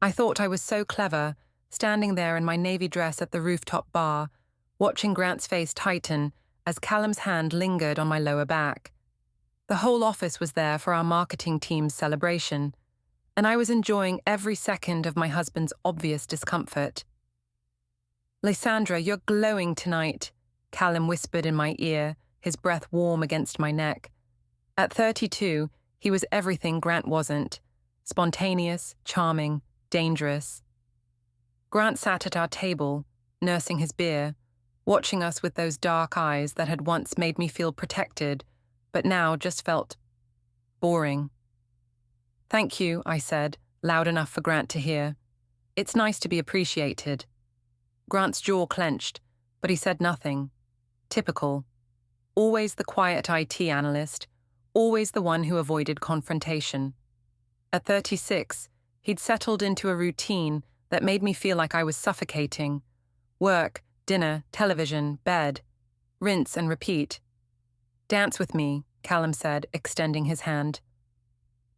I thought I was so clever, standing there in my navy dress at the rooftop bar, watching Grant's face tighten as Callum's hand lingered on my lower back. The whole office was there for our marketing team's celebration, and I was enjoying every second of my husband's obvious discomfort. "Lysandra, you're glowing tonight," Callum whispered in my ear, his breath warm against my neck. At 32, he was everything Grant wasn't: spontaneous, charming, dangerous. Grant sat at our table, nursing his beer, watching us with those dark eyes that had once made me feel protected, but now just felt boring. "Thank you," I said, loud enough for Grant to hear. "It's nice to be appreciated." Grant's jaw clenched, but he said nothing. Typical. Always the quiet IT analyst, always the one who avoided confrontation. At 36, he'd settled into a routine that made me feel like I was suffocating. Work, dinner, television, bed. Rinse and repeat. "Dance with me," Callum said, extending his hand.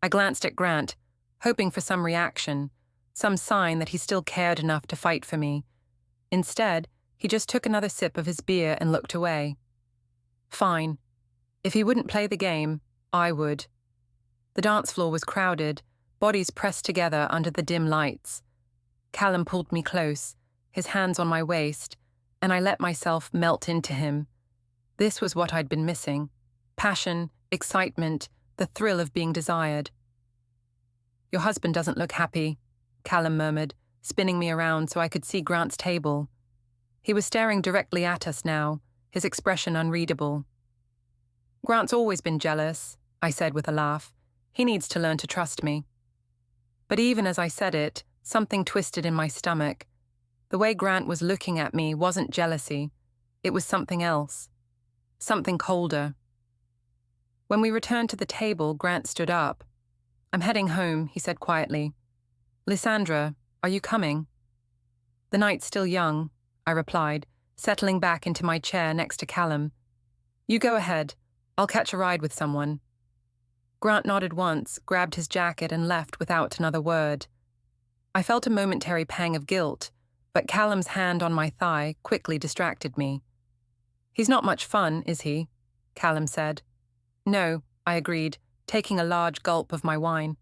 I glanced at Grant, hoping for some reaction, some sign that he still cared enough to fight for me. Instead, he just took another sip of his beer and looked away. Fine. If he wouldn't play the game, I would. The dance floor was crowded, bodies pressed together under the dim lights. Callum pulled me close, his hands on my waist, and I let myself melt into him. This was what I'd been missing: passion, excitement, the thrill of being desired. "Your husband doesn't look happy," Callum murmured, spinning me around so I could see Grant's table. He was staring directly at us now, his expression unreadable. "Grant's always been jealous," I said with a laugh. "He needs to learn to trust me." But even as I said it, something twisted in my stomach. The way Grant was looking at me wasn't jealousy. It was something else. Something colder. When we returned to the table, Grant stood up. "I'm heading home," he said quietly. "Lysandra, are you coming?" "The night's still young," I replied, settling back into my chair next to Callum. "You go ahead. I'll catch a ride with someone." Grant nodded once, grabbed his jacket and left without another word. I felt a momentary pang of guilt, but Callum's hand on my thigh quickly distracted me. "He's not much fun, is he?" Callum said. "No," I agreed, taking a large gulp of my wine.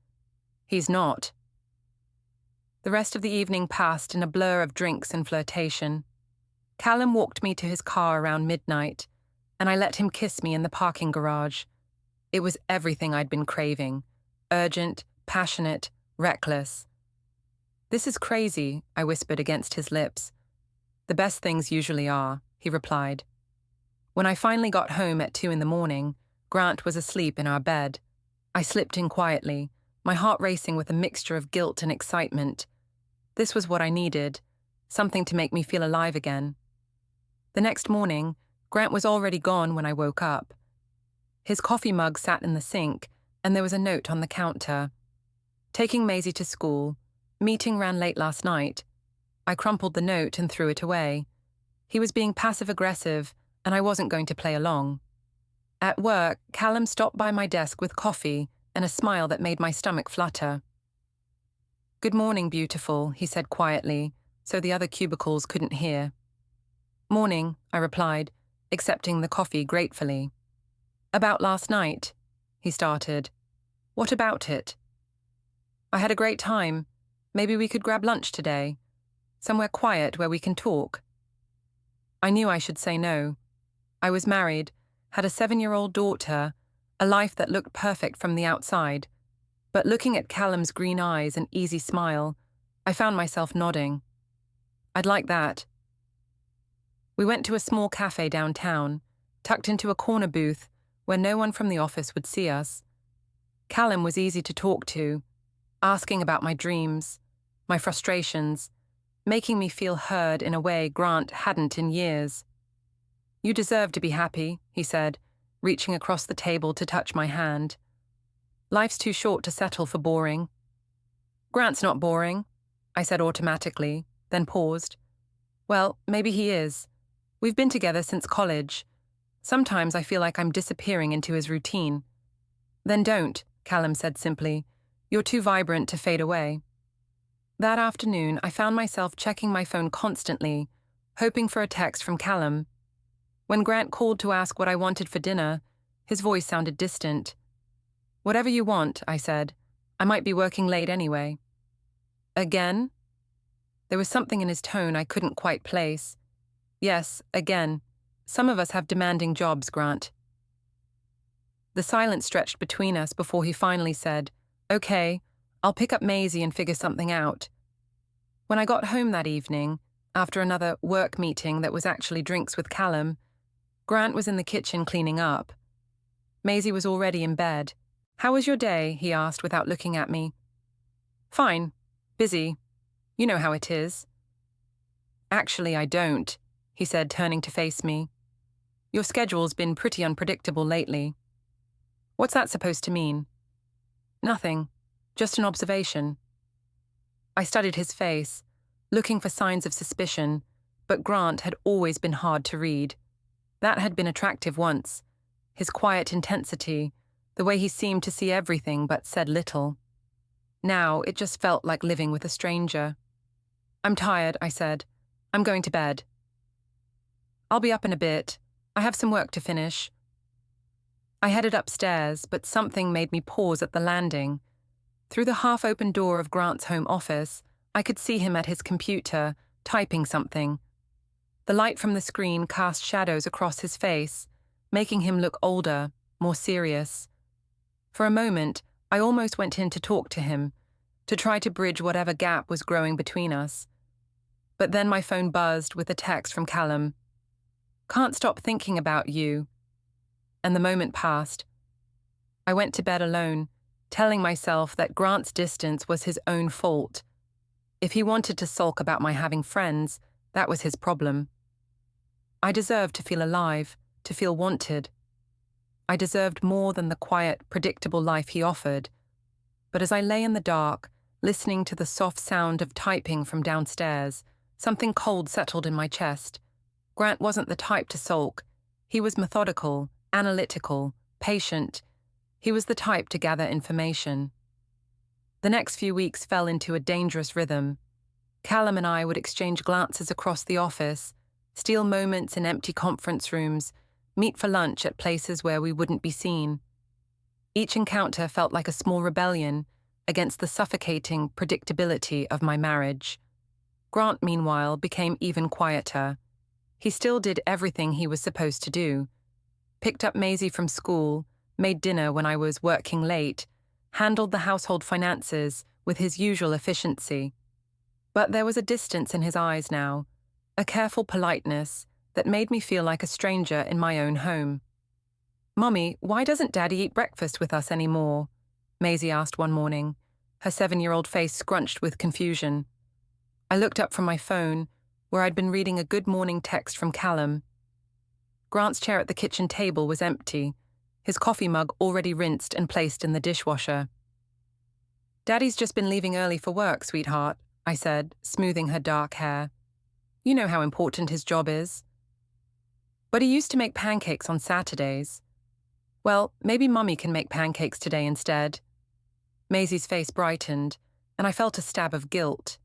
"He's not." The rest of the evening passed in a blur of drinks and flirtation. Callum walked me to his car around midnight, and I let him kiss me in the parking garage. It was everything I'd been craving: urgent, passionate, reckless. "This is crazy," I whispered against his lips. "The best things usually are," he replied. When I finally got home at 2 a.m, Grant was asleep in our bed. I slipped in quietly, my heart racing with a mixture of guilt and excitement. This was what I needed, something to make me feel alive again. The next morning, Grant was already gone when I woke up. His coffee mug sat in the sink, and there was a note on the counter. "Taking Maisie to school. Meeting ran late last night." I crumpled the note and threw it away. He was being passive-aggressive, and I wasn't going to play along. At work, Callum stopped by my desk with coffee and a smile that made my stomach flutter. "Good morning, beautiful," he said quietly, so the other cubicles couldn't hear. "Morning," I replied, accepting the coffee gratefully. "About last night," he started. "What about it?" "I had a great time. Maybe we could grab lunch today. Somewhere quiet where we can talk." I knew I should say no. I was married, had a 7-year-old daughter, a life that looked perfect from the outside. But looking at Callum's green eyes and easy smile, I found myself nodding. "I'd like that." We went to a small cafe downtown, tucked into a corner booth where no one from the office would see us. Callum was easy to talk to, asking about my dreams, my frustrations, making me feel heard in a way Grant hadn't in years. "You deserve to be happy," he said, reaching across the table to touch my hand. "Life's too short to settle for boring." "Grant's not boring," I said automatically, then paused. "Well, maybe he is. We've been together since college. Sometimes I feel like I'm disappearing into his routine." "Then don't," Callum said simply. "You're too vibrant to fade away." That afternoon, I found myself checking my phone constantly, hoping for a text from Callum. When Grant called to ask what I wanted for dinner, his voice sounded distant. "Whatever you want," I said. "I might be working late anyway." "Again?" There was something in his tone I couldn't quite place. "Yes, again. Some of us have demanding jobs, Grant." The silence stretched between us before he finally said, "Okay, I'll pick up Maisie and figure something out." When I got home that evening, after another work meeting that was actually drinks with Callum, Grant was in the kitchen cleaning up. Maisie was already in bed. "How was your day?" he asked without looking at me. "Fine. Busy. You know how it is." "Actually, I don't," he said, turning to face me. "Your schedule's been pretty unpredictable lately." "What's that supposed to mean?" "Nothing. Just an observation." I studied his face, looking for signs of suspicion, but Grant had always been hard to read. That had been attractive once. His quiet intensity, the way he seemed to see everything but said little. Now it just felt like living with a stranger. "I'm tired," I said. "I'm going to bed." "I'll be up in a bit. I have some work to finish." I headed upstairs, but something made me pause at the landing. Through the half-open door of Grant's home office, I could see him at his computer, typing something. The light from the screen cast shadows across his face, making him look older, more serious. For a moment, I almost went in to talk to him, to try to bridge whatever gap was growing between us. But then my phone buzzed with a text from Callum. "Can't stop thinking about you." And the moment passed. I went to bed alone, telling myself that Grant's distance was his own fault. If he wanted to sulk about my having friends, that was his problem. I deserved to feel alive, to feel wanted. I deserved more than the quiet, predictable life he offered. But as I lay in the dark, listening to the soft sound of typing from downstairs, something cold settled in my chest. Grant wasn't the type to sulk. He was methodical, analytical, patient. He was the type to gather information. The next few weeks fell into a dangerous rhythm. Callum and I would exchange glances across the office, steal moments in empty conference rooms, meet for lunch at places where we wouldn't be seen. Each encounter felt like a small rebellion against the suffocating predictability of my marriage. Grant, meanwhile, became even quieter. He still did everything he was supposed to do. Picked up Maisie from school, made dinner when I was working late, handled the household finances with his usual efficiency. But there was a distance in his eyes now, a careful politeness that made me feel like a stranger in my own home. "Mummy, why doesn't Daddy eat breakfast with us anymore?" Maisie asked one morning, her 7-year-old face scrunched with confusion. I looked up from my phone, where I'd been reading a good morning text from Callum. Grant's chair at the kitchen table was empty, his coffee mug already rinsed and placed in the dishwasher. "Daddy's just been leaving early for work, sweetheart," I said, smoothing her dark hair. "You know how important his job is." "But he used to make pancakes on Saturdays." "Well, maybe Mummy can make pancakes today instead." Maisie's face brightened, and I felt a stab of guilt.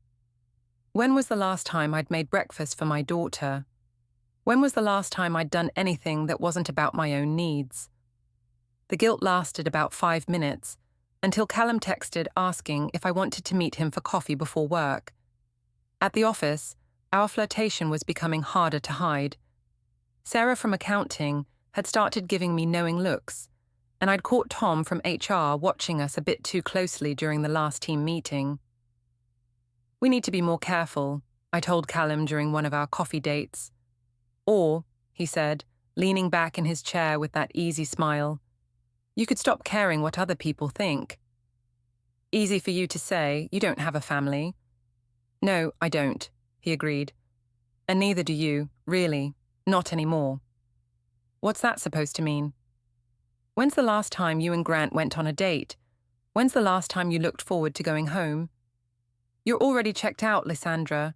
When was the last time I'd made breakfast for my daughter? When was the last time I'd done anything that wasn't about my own needs? The guilt lasted about 5 minutes, until Callum texted asking if I wanted to meet him for coffee before work. At the office, our flirtation was becoming harder to hide. Sarah from accounting had started giving me knowing looks, and I'd caught Tom from HR watching us a bit too closely during the last team meeting. "We need to be more careful," I told Callum during one of our coffee dates. "Or," he said, leaning back in his chair with that easy smile, "you could stop caring what other people think." "Easy for you to say, you don't have a family." "No, I don't," he agreed. "And neither do you, really. Not anymore." "What's that supposed to mean?" "When's the last time you and Grant went on a date? When's the last time you looked forward to going home?" "You're already checked out, Lysandra.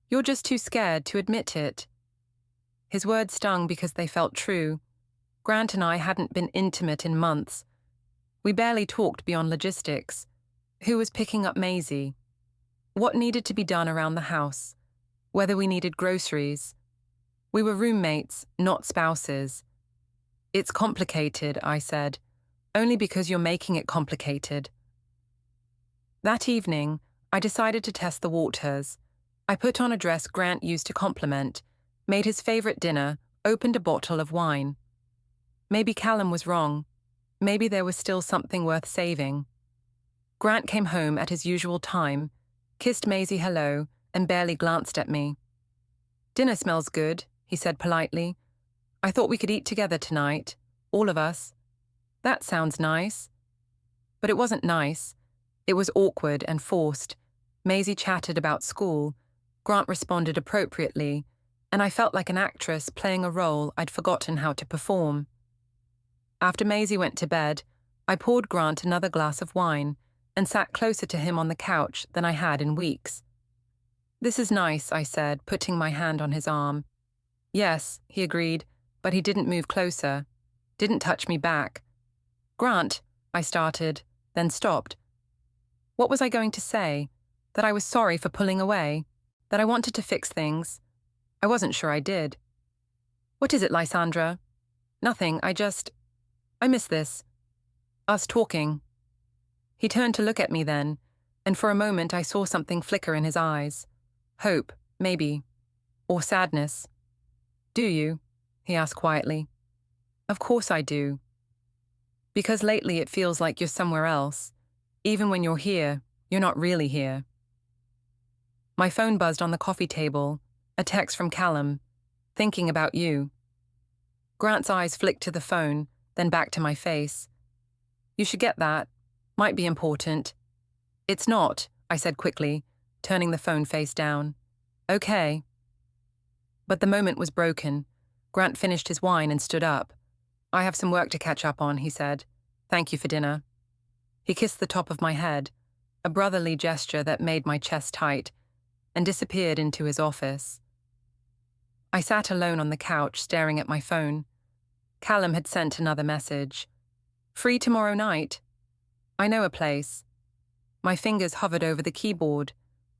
You're just too scared to admit it." His words stung because they felt true. Grant and I hadn't been intimate in months. We barely talked beyond logistics. Who was picking up Maisie? What needed to be done around the house, whether we needed groceries. We were roommates, not spouses. It's complicated, I said, only because you're making it complicated. That evening, I decided to test the waters. I put on a dress Grant used to compliment, made his favorite dinner, opened a bottle of wine. Maybe Callum was wrong. Maybe there was still something worth saving. Grant came home at his usual time, kissed Maisie hello, and barely glanced at me. "Dinner smells good," he said politely. "I thought we could eat together tonight, all of us." "That sounds nice." But it wasn't nice. It was awkward and forced. Maisie chatted about school. Grant responded appropriately, and I felt like an actress playing a role I'd forgotten how to perform. After Maisie went to bed, I poured Grant another glass of wine and sat closer to him on the couch than I had in weeks. "This is nice," I said, putting my hand on his arm. "Yes," he agreed, but he didn't move closer, didn't touch me back. "Grant," I started, then stopped. What was I going to say? That I was sorry for pulling away? That I wanted to fix things? I wasn't sure I did. "What is it, Lysandra?" "Nothing, I miss this. Us talking." He turned to look at me then, and for a moment I saw something flicker in his eyes. Hope, maybe. Or sadness. "Do you?" he asked quietly. "Of course I do. Because lately it feels like you're somewhere else. Even when you're here, you're not really here." My phone buzzed on the coffee table, a text from Callum, "Thinking about you." Grant's eyes flicked to the phone, then back to my face. "You should get that. Might be important." "It's not," I said quickly, turning the phone face down. "Okay." But the moment was broken. Grant finished his wine and stood up. "I have some work to catch up on," he said. "Thank you for dinner." He kissed the top of my head, a brotherly gesture that made my chest tight, and disappeared into his office. I sat alone on the couch staring at my phone. Callum had sent another message. "Free tomorrow night? I know a place." My fingers hovered over the keyboard.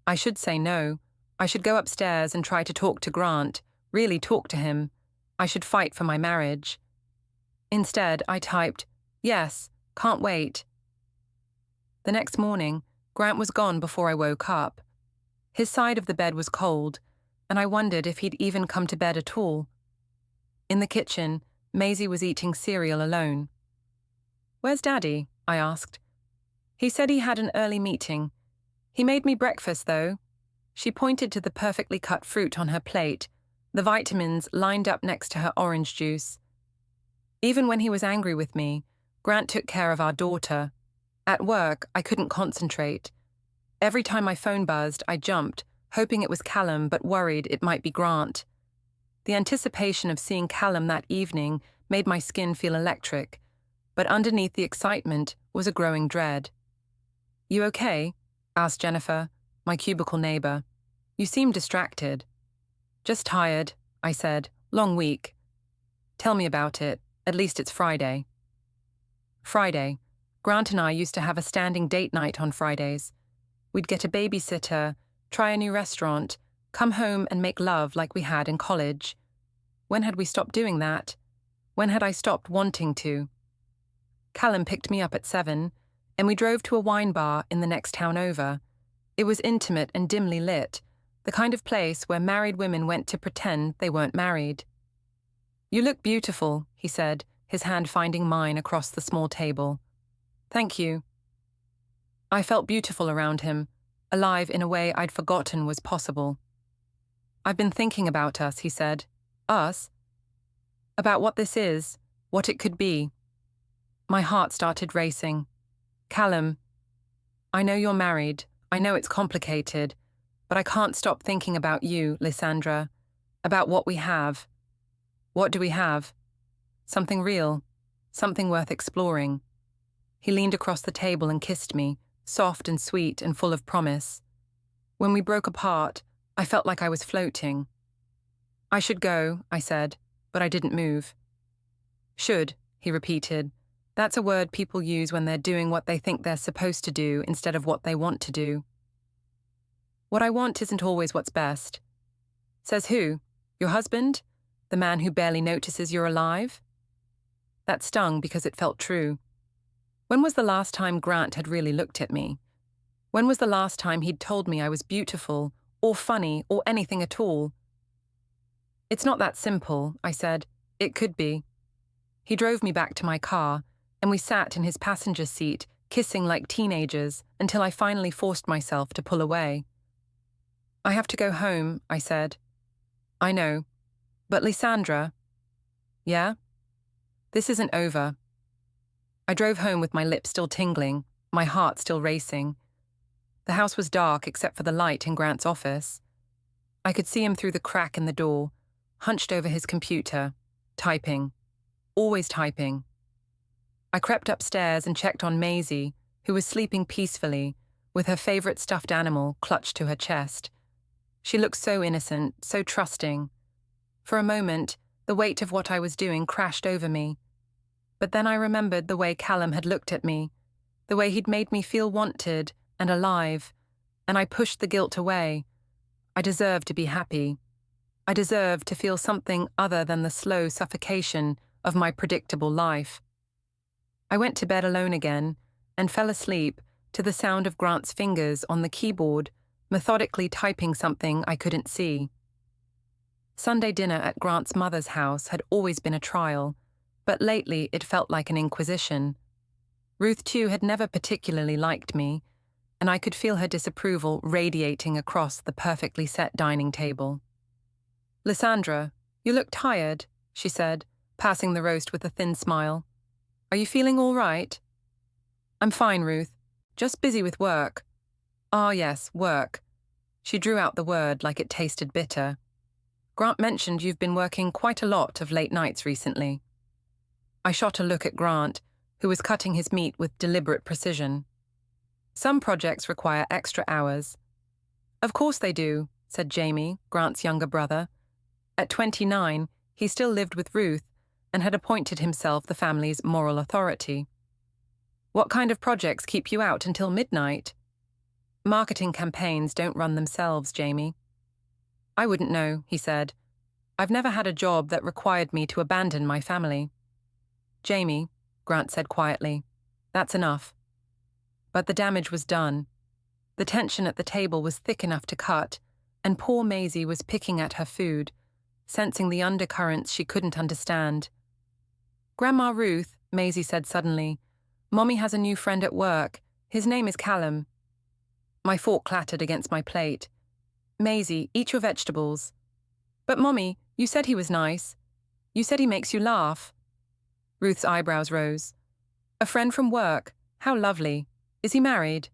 I should say no. I should go upstairs and try to talk to Grant, really talk to him. I should fight for my marriage. Instead, I typed, "Yes, can't wait." The next morning, Grant was gone before I woke up. His side of the bed was cold, and I wondered if he'd even come to bed at all. In the kitchen, Maisie was eating cereal alone. "Where's Daddy?" I asked. "He said he had an early meeting. He made me breakfast, though." She pointed to the perfectly cut fruit on her plate, the vitamins lined up next to her orange juice. Even when he was angry with me, Grant took care of our daughter. At work, I couldn't concentrate. Every time my phone buzzed, I jumped, hoping it was Callum but worried it might be Grant. The anticipation of seeing Callum that evening made my skin feel electric, but underneath the excitement was a growing dread. "You okay?" asked Jennifer, my cubicle neighbor. "You seem distracted." "Just tired," I said. "Long week." "Tell me about it. At least it's Friday." Friday. Grant and I used to have a standing date night on Fridays. We'd get a babysitter, try a new restaurant, come home and make love like we had in college. When had we stopped doing that? When had I stopped wanting to? Callum picked me up at 7, and we drove to a wine bar in the next town over. It was intimate and dimly lit, the kind of place where married women went to pretend they weren't married. "You look beautiful," he said, his hand finding mine across the small table. "Thank you." I felt beautiful around him, alive in a way I'd forgotten was possible. "I've been thinking about us," he said. "Us?" "About what this is, what it could be." My heart started racing. "Callum, I know you're married, I know it's complicated, but I can't stop thinking about you, Lysandra, about what we have." "What do we have?" "Something real, something worth exploring." He leaned across the table and kissed me, soft and sweet and full of promise. When we broke apart, I felt like I was floating. "I should go," I said, but I didn't move. "Should," he repeated. "That's a word people use when they're doing what they think they're supposed to do instead of what they want to do." What I want isn't always what's best. Says who? Your husband? The man who barely notices you're alive? That stung because it felt true. When was the last time Grant had really looked at me? When was the last time he'd told me I was beautiful, or funny, or anything at all? It's not that simple, I said. It could be. He drove me back to my car, and we sat in his passenger seat, kissing like teenagers, until I finally forced myself to pull away. I have to go home, I said. I know. But Lysandra. Yeah? This isn't over. I drove home with my lips still tingling, my heart still racing. The house was dark except for the light in Grant's office. I could see him through the crack in the door, hunched over his computer, typing. Always typing. I crept upstairs and checked on Maisie, who was sleeping peacefully, with her favorite stuffed animal clutched to her chest. She looked so innocent, so trusting. For a moment, the weight of what I was doing crashed over me. But then I remembered the way Callum had looked at me, the way he'd made me feel wanted and alive, and I pushed the guilt away. I deserved to be happy. I deserved to feel something other than the slow suffocation of my predictable life. I went to bed alone again and fell asleep to the sound of Grant's fingers on the keyboard, methodically typing something I couldn't see. Sunday dinner at Grant's mother's house had always been a trial, but lately it felt like an inquisition. Ruth, too, had never particularly liked me, and I could feel her disapproval radiating across the perfectly set dining table. Lysandra, you look tired, she said, passing the roast with a thin smile. Are you feeling all right? I'm fine, Ruth. Just busy with work. Ah, yes, work. She drew out the word like it tasted bitter. Grant mentioned you've been working quite a lot of late nights recently. I shot a look at Grant, who was cutting his meat with deliberate precision. Some projects require extra hours. Of course they do, said Jamie, Grant's younger brother. At 29, he still lived with Ruth and had appointed himself the family's moral authority. What kind of projects keep you out until midnight? Marketing campaigns don't run themselves, Jamie. I wouldn't know, he said. I've never had a job that required me to abandon my family. Jamie, Grant said quietly, that's enough. But the damage was done. The tension at the table was thick enough to cut, and poor Maisie was picking at her food, sensing the undercurrents she couldn't understand. Grandma Ruth, Maisie said suddenly, Mommy has a new friend at work. His name is Callum. My fork clattered against my plate. Maisie, eat your vegetables. But Mommy, you said he was nice. You said he makes you laugh. Ruth's eyebrows rose. A friend from work. How lovely. Is he married?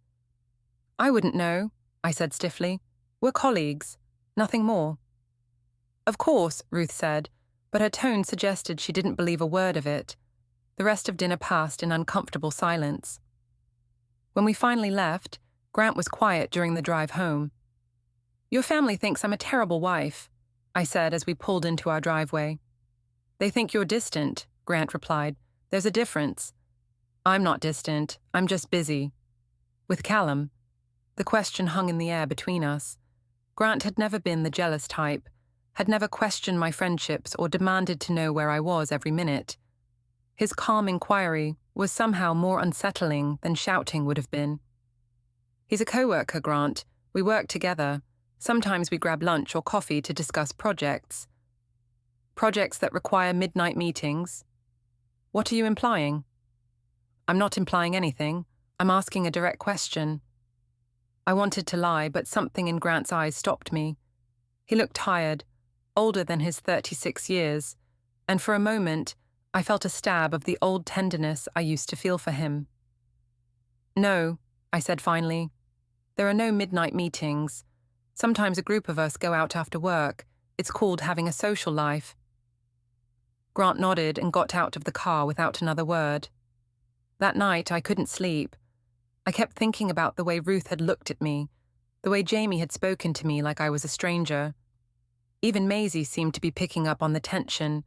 I wouldn't know, I said stiffly. We're colleagues. Nothing more. Of course, Ruth said, but her tone suggested she didn't believe a word of it. The rest of dinner passed in uncomfortable silence. When we finally left, Grant was quiet during the drive home. Your family thinks I'm a terrible wife, I said as we pulled into our driveway. They think you're distant, Grant replied. There's a difference. I'm not distant, I'm just busy. With Callum. The question hung in the air between us. Grant had never been the jealous type, had never questioned my friendships or demanded to know where I was every minute. His calm inquiry was somehow more unsettling than shouting would have been. He's a coworker, Grant. We work together. Sometimes we grab lunch or coffee to discuss projects. Projects that require midnight meetings. What are you implying? I'm not implying anything. I'm asking a direct question. I wanted to lie, but something in Grant's eyes stopped me. He looked tired, older than his 36 years, and for a moment, I felt a stab of the old tenderness I used to feel for him. No, I said finally. There are no midnight meetings. Sometimes a group of us go out after work. It's called having a social life. Grant nodded and got out of the car without another word. That night, I couldn't sleep. I kept thinking about the way Ruth had looked at me, the way Jamie had spoken to me like I was a stranger. Even Maisie seemed to be picking up on the tension,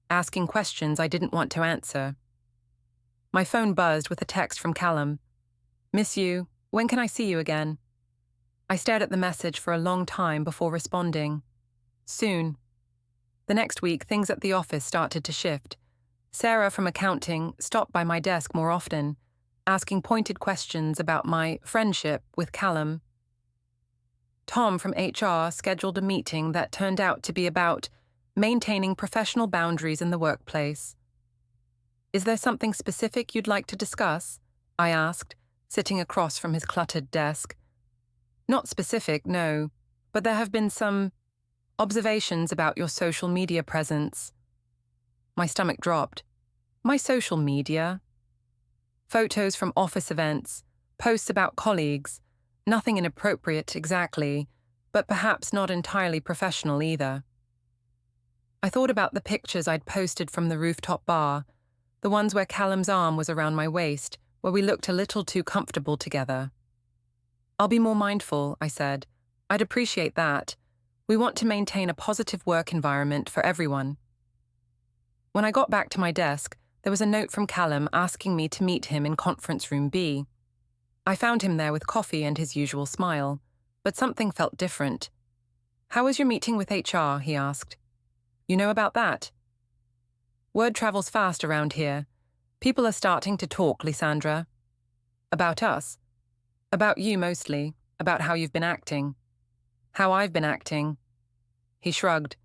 asking questions I didn't want to answer. My phone buzzed with a text from Callum. Miss you. When can I see you again? I stared at the message for a long time before responding. Soon. The next week, things at the office started to shift. Sarah from accounting stopped by my desk more often, asking pointed questions about my friendship with Callum. Tom from HR scheduled a meeting that turned out to be about maintaining professional boundaries in the workplace. "Is there something specific you'd like to discuss?" I asked, sitting across from his cluttered desk. "Not specific, no, but there have been some observations about your social media presence." My stomach dropped. My social media? Photos from office events, posts about colleagues, nothing inappropriate exactly, but perhaps not entirely professional either. I thought about the pictures I'd posted from the rooftop bar, the ones where Callum's arm was around my waist, where we looked a little too comfortable together. "I'll be more mindful," I said. "I'd appreciate that. We want to maintain a positive work environment for everyone." When I got back to my desk, there was a note from Callum asking me to meet him in conference room B. I found him there with coffee and his usual smile, but something felt different. "How was your meeting with HR?" he asked. "You know about that?" "Word travels fast around here. People are starting to talk, Lysandra." "About us?" "About you mostly, about how you've been acting." "How I've been acting?" He shrugged.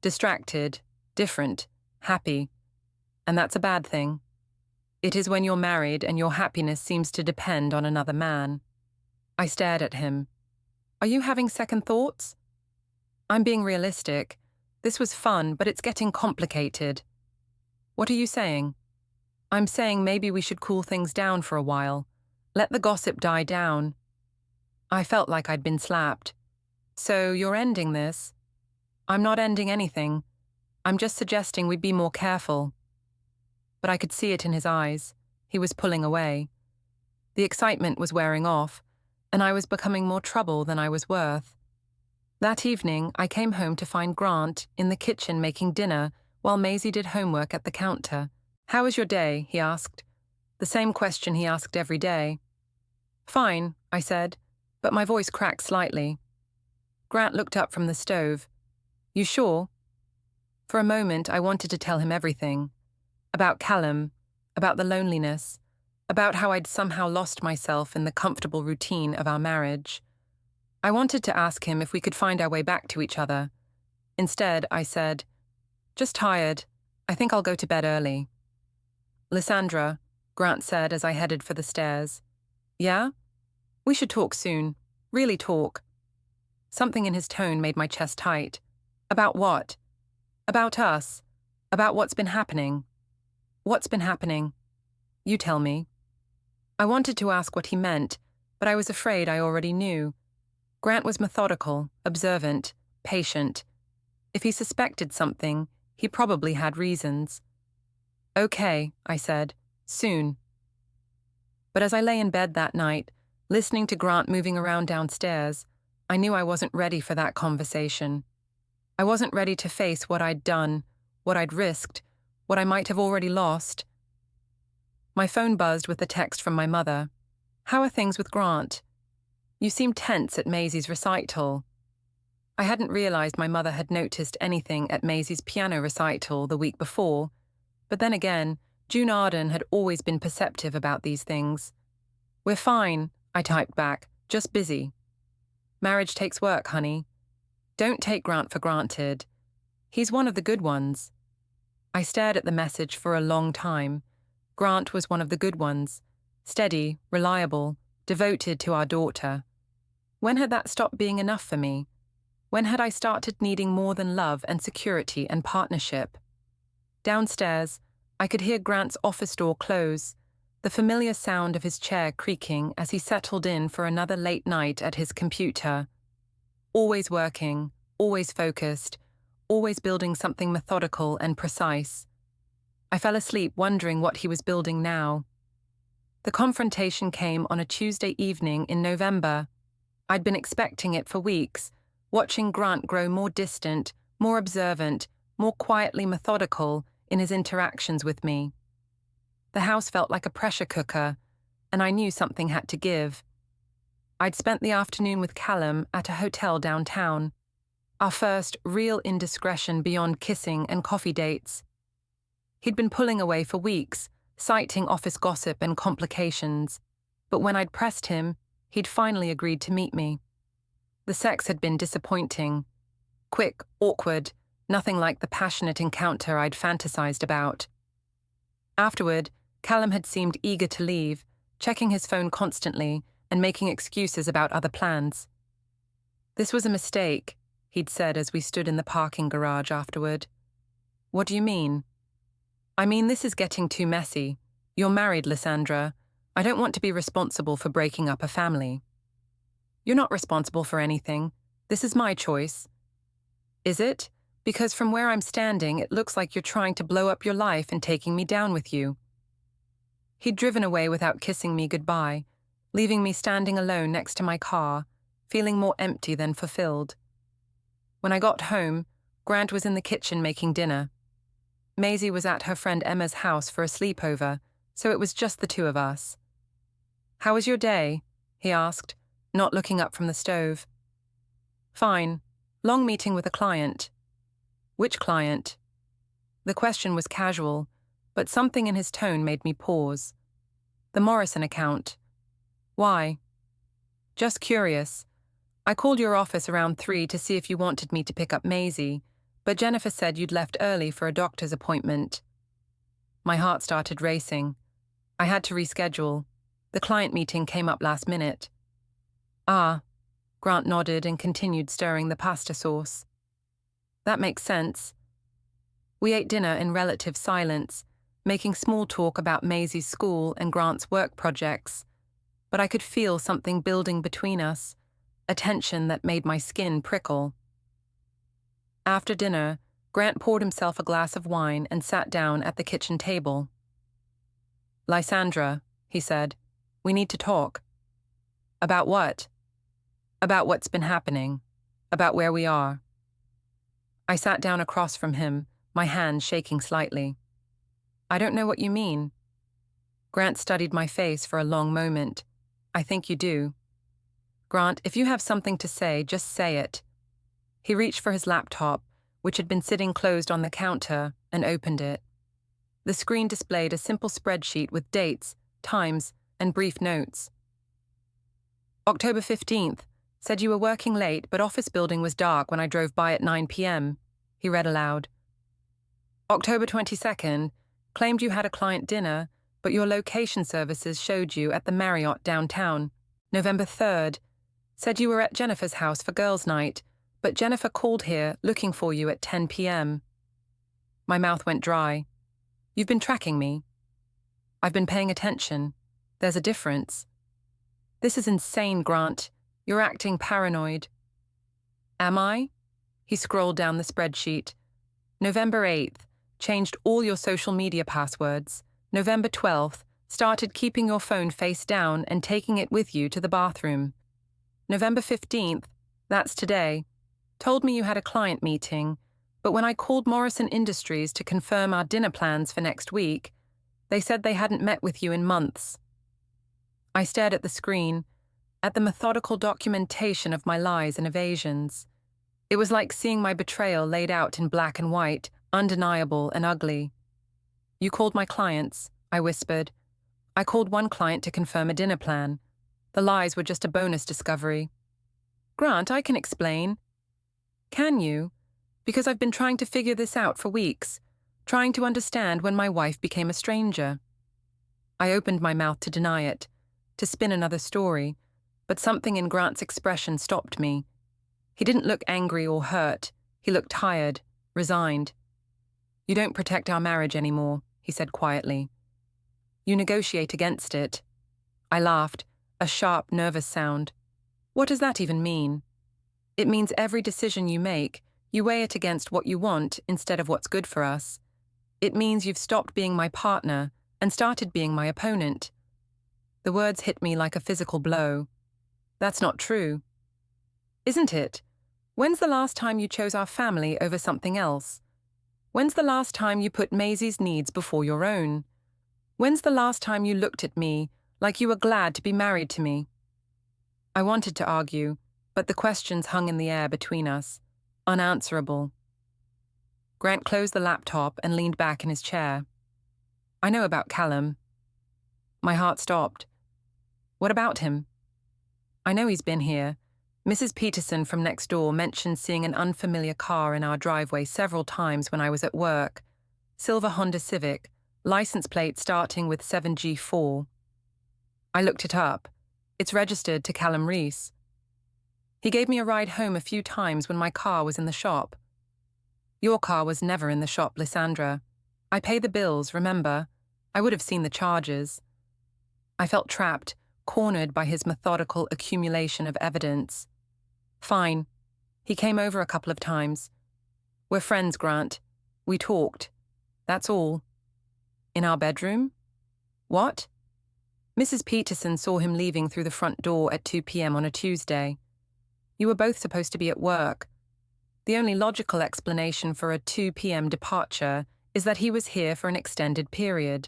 "Distracted, different, happy. And that's a bad thing. It is when you're married and your happiness seems to depend on another man." I stared at him. "Are you having second thoughts?" "I'm being realistic. This was fun, but it's getting complicated." "What are you saying?" "I'm saying maybe we should cool things down for a while. Let the gossip die down." I felt like I'd been slapped. "So you're ending this?" "I'm not ending anything. I'm just suggesting we be more careful." But I could see it in his eyes. He was pulling away. The excitement was wearing off, and I was becoming more trouble than I was worth. That evening, I came home to find Grant in the kitchen making dinner while Maisie did homework at the counter. "How was your day?" he asked. The same question he asked every day. "Fine," I said, but my voice cracked slightly. Grant looked up from the stove. "You sure?" For a moment, I wanted to tell him everything. About Callum, about the loneliness, about how I'd somehow lost myself in the comfortable routine of our marriage. I wanted to ask him if we could find our way back to each other. Instead, I said, "Just tired. I think I'll go to bed early." "Lysandra," Grant said as I headed for the stairs. "Yeah? We should talk soon. Really talk." Something in his tone made my chest tight. "About what?" "About us. About what's been happening." "What's been happening?" "You tell me." I wanted to ask what he meant, but I was afraid I already knew. Grant was methodical, observant, patient. If he suspected something, he probably had reasons. "Okay," I said, "soon." But as I lay in bed that night, listening to Grant moving around downstairs, I knew I wasn't ready for that conversation. I wasn't ready to face what I'd done, what I'd risked, what I might have already lost. My phone buzzed with a text from my mother. "How are things with Grant? You seem tense at Maisie's recital." I hadn't realized my mother had noticed anything at Maisie's piano recital the week before, but then again, June Arden had always been perceptive about these things. "We're fine," I typed back, "just busy." "Marriage takes work, honey. Don't take Grant for granted. He's one of the good ones." I stared at the message for a long time. Grant was one of the good ones. Steady, reliable, devoted to our daughter. When had that stopped being enough for me? When had I started needing more than love and security and partnership? Downstairs, I could hear Grant's office door close, the familiar sound of his chair creaking as he settled in for another late night at his computer. Always working, always focused, always building something methodical and precise. I fell asleep wondering what he was building now. The confrontation came on a Tuesday evening in November. I'd been expecting it for weeks, watching Grant grow more distant, more observant, more quietly methodical in his interactions with me. The house felt like a pressure cooker, and I knew something had to give. I'd spent the afternoon with Callum at a hotel downtown, our first real indiscretion beyond kissing and coffee dates. He'd been pulling away for weeks, citing office gossip and complications, but when I'd pressed him, he'd finally agreed to meet me. The sex had been disappointing. Quick, awkward, nothing like the passionate encounter I'd fantasized about. Afterward, Callum had seemed eager to leave, checking his phone constantly and making excuses about other plans. "This was a mistake," he'd said as we stood in the parking garage afterward. "What do you mean?" "I mean, this is getting too messy. You're married, Lysandra. I don't want to be responsible for breaking up a family." "You're not responsible for anything. This is my choice." "Is it? Because from where I'm standing, it looks like you're trying to blow up your life and taking me down with you." He'd driven away without kissing me goodbye, leaving me standing alone next to my car, feeling more empty than fulfilled. When I got home, Grant was in the kitchen making dinner. Maisie was at her friend Emma's house for a sleepover, so it was just the two of us. "How was your day?" he asked, not looking up from the stove. "Fine. Long meeting with a client." "Which client?" The question was casual, but something in his tone made me pause. "The Morrison account." "Why?" "Just curious. I called your office around 3 to see if you wanted me to pick up Maisie, but Jennifer said you'd left early for a doctor's appointment." My heart started racing. I had to reschedule. The client meeting came up last minute. "Ah," Grant nodded and continued stirring the pasta sauce. "That makes sense." We ate dinner in relative silence, making small talk about Maisie's school and Grant's work projects, but I could feel something building between us, a tension that made my skin prickle. After dinner, Grant poured himself a glass of wine and sat down at the kitchen table. "Lysandra," he said, "we need to talk." "About what?" "About what's been happening. About where we are." I sat down across from him, my hand shaking slightly. "I don't know what you mean." Grant studied my face for a long moment. "I think you do." "Grant, if you have something to say, just say it." He reached for his laptop, which had been sitting closed on the counter, and opened it. The screen displayed a simple spreadsheet with dates, times, and brief notes. "October 15th, said you were working late, but office building was dark when I drove by at 9 p.m., he read aloud. "October 22nd, claimed you had a client dinner, but your location services showed you at the Marriott downtown. November 3rd, said you were at Jennifer's house for girls' night, but Jennifer called here looking for you at 10 p.m. My mouth went dry. "You've been tracking me." "I've been paying attention. There's a difference." "This is insane, Grant. You're acting paranoid." "Am I?" He scrolled down the spreadsheet. "November 8th, changed all your social media passwords. November 12th, started keeping your phone face down and taking it with you to the bathroom. November 15th, that's today, told me you had a client meeting, but when I called Morrison Industries to confirm our dinner plans for next week, they said they hadn't met with you in months." I stared at the screen, at the methodical documentation of my lies and evasions. It was like seeing my betrayal laid out in black and white, undeniable and ugly. "You called my clients," I whispered. "I called one client to confirm a dinner plan. The lies were just a bonus discovery." "Grant, I can explain." "Can you? Because I've been trying to figure this out for weeks, trying to understand when my wife became a stranger." I opened my mouth to deny it, to spin another story, but something in Grant's expression stopped me. He didn't look angry or hurt. He looked tired, resigned. "You don't protect our marriage anymore," he said quietly. "You negotiate against it." I laughed, a sharp, nervous sound. "What does that even mean?" "It means every decision you make, you weigh it against what you want instead of what's good for us. It means you've stopped being my partner and started being my opponent." The words hit me like a physical blow. "That's not true." "Isn't it? When's the last time you chose our family over something else? When's the last time you put Maisie's needs before your own? When's the last time you looked at me like you were glad to be married to me?" I wanted to argue, but the questions hung in the air between us, unanswerable. Grant closed the laptop and leaned back in his chair. I know about Callum. My heart stopped. What about him? I know he's been here. Mrs. Peterson from next door mentioned seeing an unfamiliar car in our driveway several times when I was at work. Silver Honda Civic, license plate starting with 7G4. I looked it up. It's registered to Callum Reese. He gave me a ride home a few times when my car was in the shop. Your car was never in the shop, Lysandra. I pay the bills, remember? I would have seen the charges. I felt trapped, cornered by his methodical accumulation of evidence. Fine. He came over a couple of times. We're friends, Grant. We talked. That's all. In our bedroom? What? Mrs. Peterson saw him leaving through the front door at 2 p.m. on a Tuesday. You were both supposed to be at work. The only logical explanation for a 2 p.m. departure is that he was here for an extended period.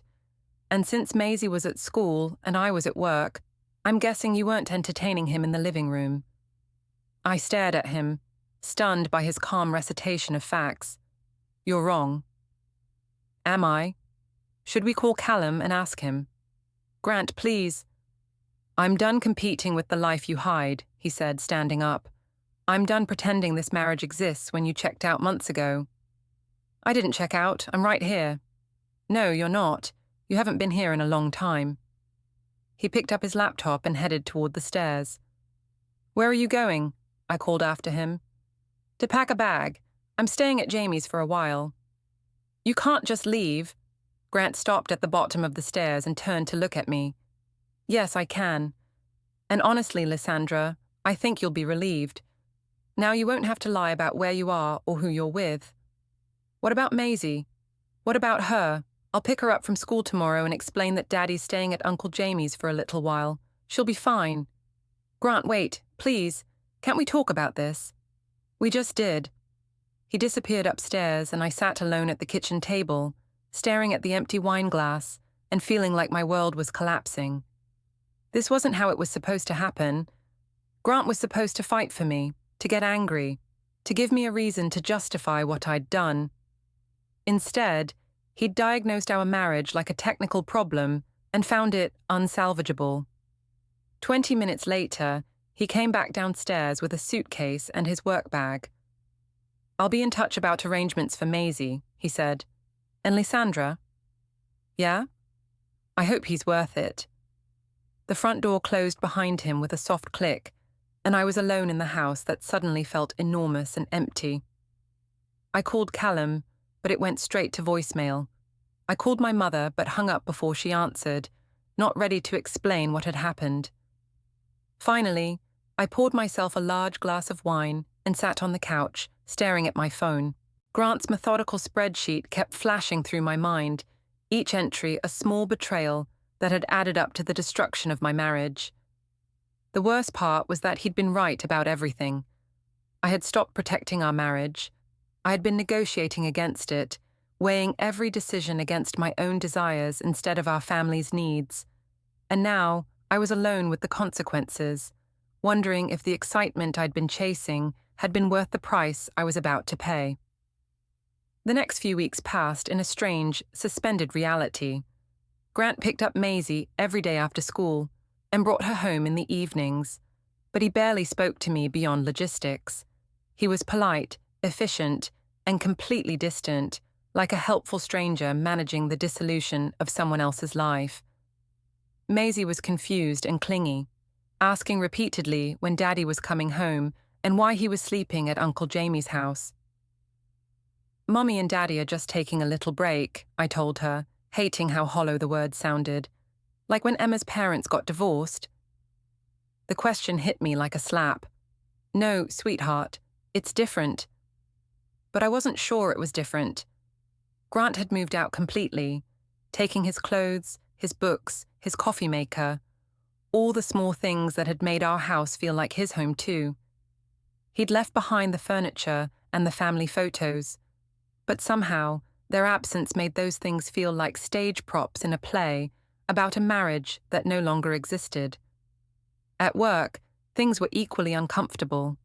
And since Maisie was at school and I was at work, I'm guessing you weren't entertaining him in the living room. I stared at him, stunned by his calm recitation of facts. You're wrong. Am I? Should we call Callum and ask him? Grant, please. I'm done competing with the life you hide, he said, standing up. I'm done pretending this marriage exists when you checked out months ago. I didn't check out, I'm right here. No, you're not. You haven't been here in a long time. He picked up his laptop and headed toward the stairs. Where are you going? I called after him. To pack a bag. I'm staying at Jamie's for a while. You can't just leave. Grant stopped at the bottom of the stairs and turned to look at me. Yes, I can. And honestly, Lysandra, I think you'll be relieved. Now you won't have to lie about where you are or who you're with. What about Maisie? What about her? I'll pick her up from school tomorrow and explain that Daddy's staying at Uncle Jamie's for a little while. She'll be fine. Grant, wait, please. Can't we talk about this? We just did. He disappeared upstairs and I sat alone at the kitchen table, staring at the empty wine glass and feeling like my world was collapsing. This wasn't how it was supposed to happen. Grant was supposed to fight for me, to get angry, to give me a reason to justify what I'd done. Instead, he'd diagnosed our marriage like a technical problem and found it unsalvageable. 20 minutes later, he came back downstairs with a suitcase and his work bag. I'll be in touch about arrangements for Maisie, he said. And Lysandra? Yeah? I hope he's worth it. The front door closed behind him with a soft click, and I was alone in the house that suddenly felt enormous and empty. I called Callum, but it went straight to voicemail. I called my mother, but hung up before she answered, not ready to explain what had happened. Finally, I poured myself a large glass of wine and sat on the couch, staring at my phone. Grant's methodical spreadsheet kept flashing through my mind, each entry a small betrayal that had added up to the destruction of my marriage. The worst part was that he'd been right about everything. I had stopped protecting our marriage. I had been negotiating against it, weighing every decision against my own desires instead of our family's needs. And now I was alone with the consequences, wondering if the excitement I'd been chasing had been worth the price I was about to pay. The next few weeks passed in a strange, suspended reality. Grant picked up Maisie every day after school and brought her home in the evenings, but he barely spoke to me beyond logistics. He was polite, efficient, and completely distant, like a helpful stranger managing the dissolution of someone else's life. Maisie was confused and clingy, asking repeatedly when Daddy was coming home and why he was sleeping at Uncle Jamie's house. Mummy and Daddy are just taking a little break, I told her, hating how hollow the words sounded. Like when Emma's parents got divorced. The question hit me like a slap. No, sweetheart, it's different. But I wasn't sure it was different. Grant had moved out completely, taking his clothes, his books, his coffee maker, all the small things that had made our house feel like his home too. He'd left behind the furniture and the family photos, but somehow their absence made those things feel like stage props in a play about a marriage that no longer existed. At work, Things were equally uncomfortable.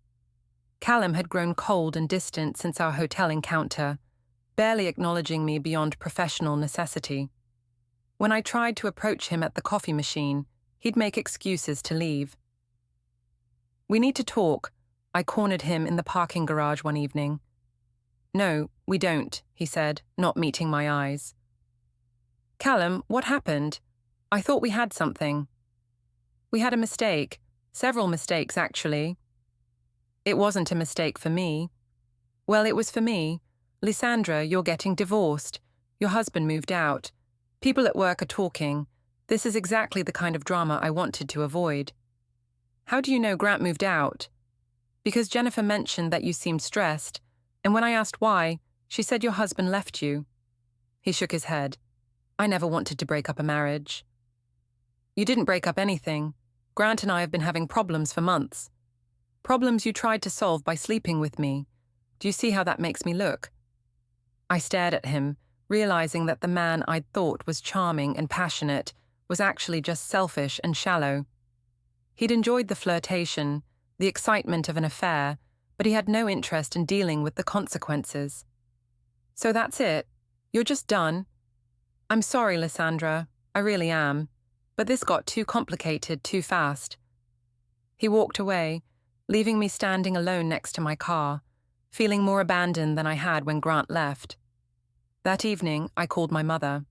Callum had grown cold and distant since our hotel encounter, barely acknowledging me beyond professional necessity. When I tried to approach him at the coffee machine, he'd make excuses to leave. "We need to talk," I cornered him in the parking garage one evening. "No, we don't," he said, not meeting my eyes. "Callum, what happened? I thought we had something." "We had a mistake. Several mistakes, actually." "It wasn't a mistake for me." "Well, it was for me. Lysandra, you're getting divorced. Your husband moved out. People at work are talking. This is exactly the kind of drama I wanted to avoid." "How do you know Grant moved out?" "Because Jennifer mentioned that you seemed stressed, and when I asked why, she said your husband left you." He shook his head. "I never wanted to break up a marriage." "You didn't break up anything. Grant and I have been having problems for months. Problems you tried to solve by sleeping with me. Do you see how that makes me look?" I stared at him, realizing that the man I'd thought was charming and passionate was actually just selfish and shallow. He'd enjoyed the flirtation, the excitement of an affair, but he had no interest in dealing with the consequences. "So that's it? You're just done?" "I'm sorry, Lysandra. I really am. But this got too complicated too fast." He walked away, leaving me standing alone next to my car, feeling more abandoned than I had when Grant left. That evening, I called my mother.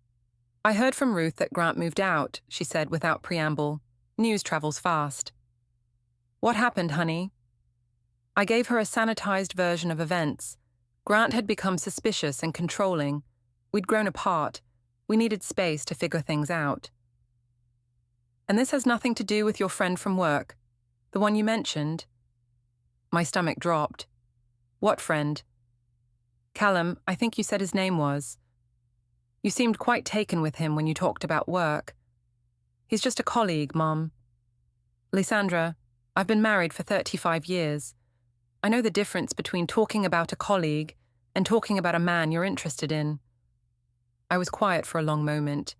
"I heard from Ruth that Grant moved out," she said without preamble. "News travels fast." "What happened, honey?" I gave her a sanitized version of events. Grant had become suspicious and controlling. We'd grown apart. We needed space to figure things out. "And this has nothing to do with your friend from work, the one you mentioned?" My stomach dropped. "What friend?" "Callum, I think you said his name was. You seemed quite taken with him when you talked about work." "He's just a colleague, Mom." "Lysandra, I've been married for 35 years. I know the difference between talking about a colleague and talking about a man you're interested in." I was quiet for a long moment.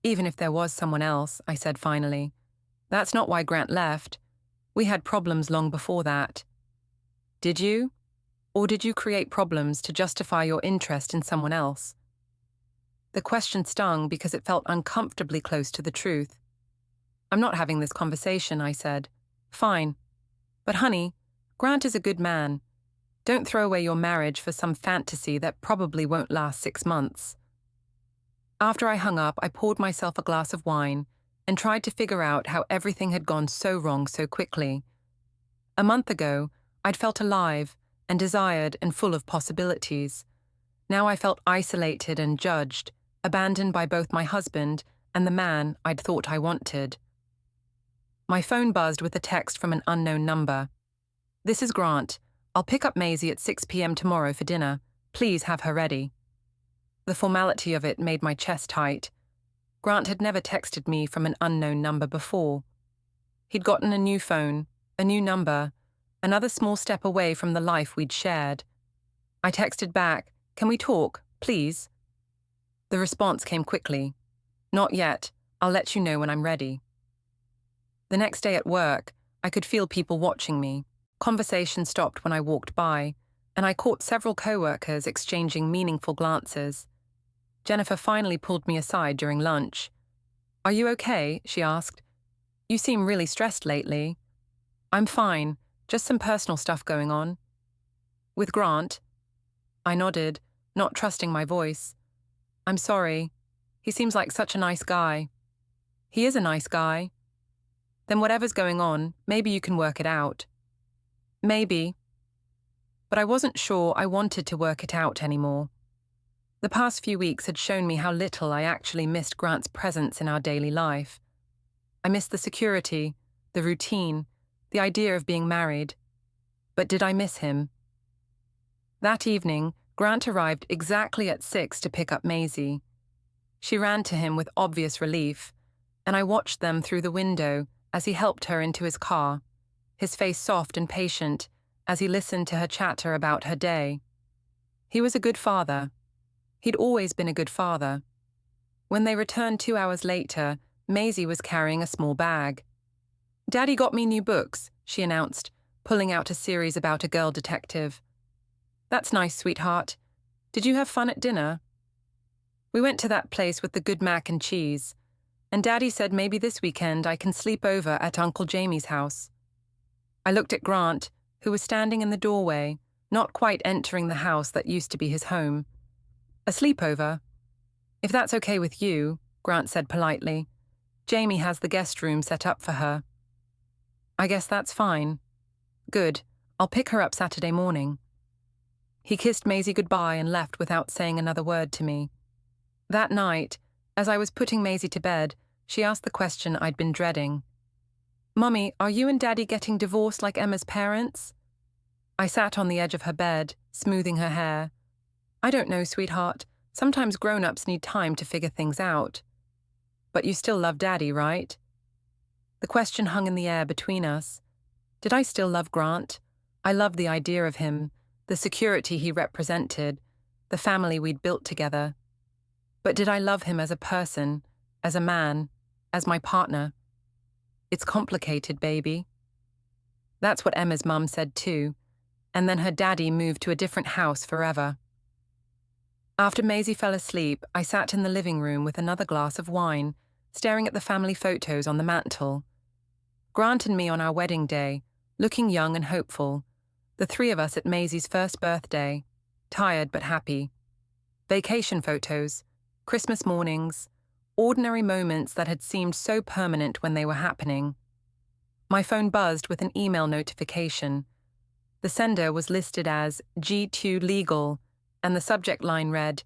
"Even if there was someone else," I said finally, "that's not why Grant left. We had problems long before that." "Did you? Or did you create problems to justify your interest in someone else?" The question stung because it felt uncomfortably close to the truth. "I'm not having this conversation," I said. "Fine. But honey, Grant is a good man. Don't throw away your marriage for some fantasy that probably won't last 6 months." After I hung up, I poured myself a glass of wine and tried to figure out how everything had gone so wrong so quickly. A month ago, I'd felt alive and desired and full of possibilities. Now I felt isolated and judged, abandoned by both my husband and the man I'd thought I wanted. My phone buzzed with a text from an unknown number. "This is Grant. I'll pick up Maisie at 6 p.m. tomorrow for dinner. Please have her ready." The formality of it made my chest tight. Grant had never texted me from an unknown number before. He'd gotten a new phone, a new number, another small step away from the life we'd shared. I texted back, "Can we talk, please?" The response came quickly. "Not yet. I'll let you know when I'm ready." The next day at work, I could feel people watching me. Conversation stopped when I walked by, and I caught several coworkers exchanging meaningful glances. Jennifer finally pulled me aside during lunch. "Are you okay?" she asked. "You seem really stressed lately." "I'm fine, just some personal stuff going on." "With Grant?" I nodded, not trusting my voice. "I'm sorry. He seems like such a nice guy." "He is a nice guy." "Then whatever's going on, maybe you can work it out." "Maybe." But I wasn't sure I wanted to work it out anymore. The past few weeks had shown me how little I actually missed Grant's presence in our daily life. I missed the security, the routine, the idea of being married. But did I miss him? That evening, Grant arrived exactly at 6 to pick up Maisie. She ran to him with obvious relief, and I watched them through the window as he helped her into his car, his face soft and patient as he listened to her chatter about her day. He was a good father. He'd always been a good father. When they returned 2 hours later, Maisie was carrying a small bag. "Daddy got me new books," she announced, pulling out a series about a girl detective. That's nice, sweetheart. Did you have fun at dinner? We went to that place with the good mac and cheese, and Daddy said maybe this weekend I can sleep over at Uncle Jamie's house. I looked at Grant, who was standing in the doorway, not quite entering the house that used to be his home. A sleepover? If that's okay with you, Grant said politely. Jamie has the guest room set up for her. I guess that's fine. Good. I'll pick her up Saturday morning. He kissed Maisie goodbye and left without saying another word to me. That night, as I was putting Maisie to bed, she asked the question I'd been dreading. Mummy, are you and Daddy getting divorced like Emma's parents? I sat on the edge of her bed, smoothing her hair. I don't know, sweetheart. Sometimes grown-ups need time to figure things out. But you still love Daddy, right? The question hung in the air between us. Did I still love Grant? I loved the idea of him, the security he represented, the family we'd built together. But did I love him as a person, as a man, as my partner? It's complicated, baby. That's what Emma's mum said too, and then her daddy moved to a different house forever. After Maisie fell asleep, I sat in the living room with another glass of wine, staring at the family photos on the mantel. Grant and me on our wedding day, looking young and hopeful. The three of us at Maisie's first birthday, tired but happy. Vacation photos, Christmas mornings, ordinary moments that had seemed so permanent when they were happening. My phone buzzed with an email notification. The sender was listed as G2 Legal, and the subject line read,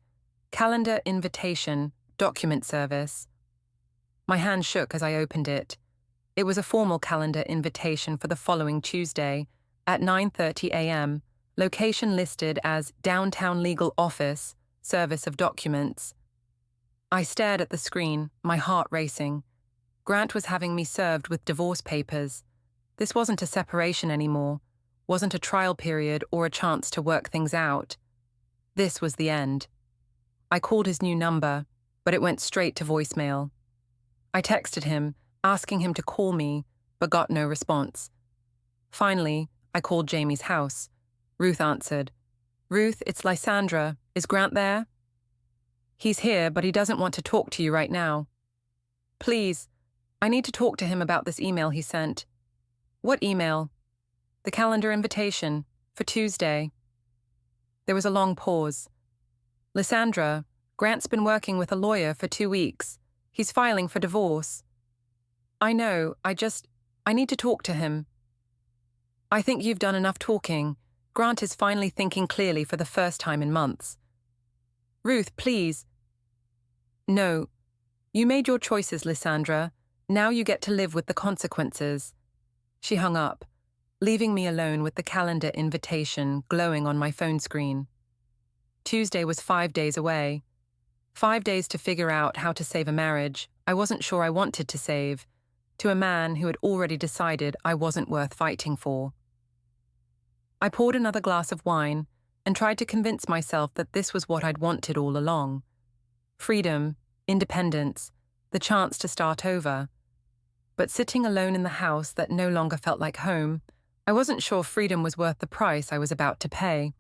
Calendar Invitation, Document Service. My hand shook as I opened it. It was a formal calendar invitation for the following Tuesday, at 9:30 a.m., location listed as Downtown Legal Office, Service of Documents. I stared at the screen, my heart racing. Grant was having me served with divorce papers. This wasn't a separation anymore, wasn't a trial period or a chance to work things out. This was the end. I called his new number, but it went straight to voicemail. I texted him, asking him to call me, but got no response. Finally, I called Jamie's house. Ruth answered. Ruth, it's Lysandra. Is Grant there? He's here, but he doesn't want to talk to you right now. Please, I need to talk to him about this email he sent. What email? The calendar invitation, for Tuesday. There was a long pause. Lysandra, Grant's been working with a lawyer for 2 weeks. He's filing for divorce. I know, I need to talk to him. I think you've done enough talking. Grant is finally thinking clearly for the first time in months. Ruth, please. No. You made your choices, Lysandra. Now you get to live with the consequences. She hung up, leaving me alone with the calendar invitation glowing on my phone screen. Tuesday was 5 days away. 5 days to figure out how to save a marriage I wasn't sure I wanted to save, to a man who had already decided I wasn't worth fighting for. I poured another glass of wine and tried to convince myself that this was what I'd wanted all along. Freedom, independence, the chance to start over. But sitting alone in the house that no longer felt like home, I wasn't sure freedom was worth the price I was about to pay.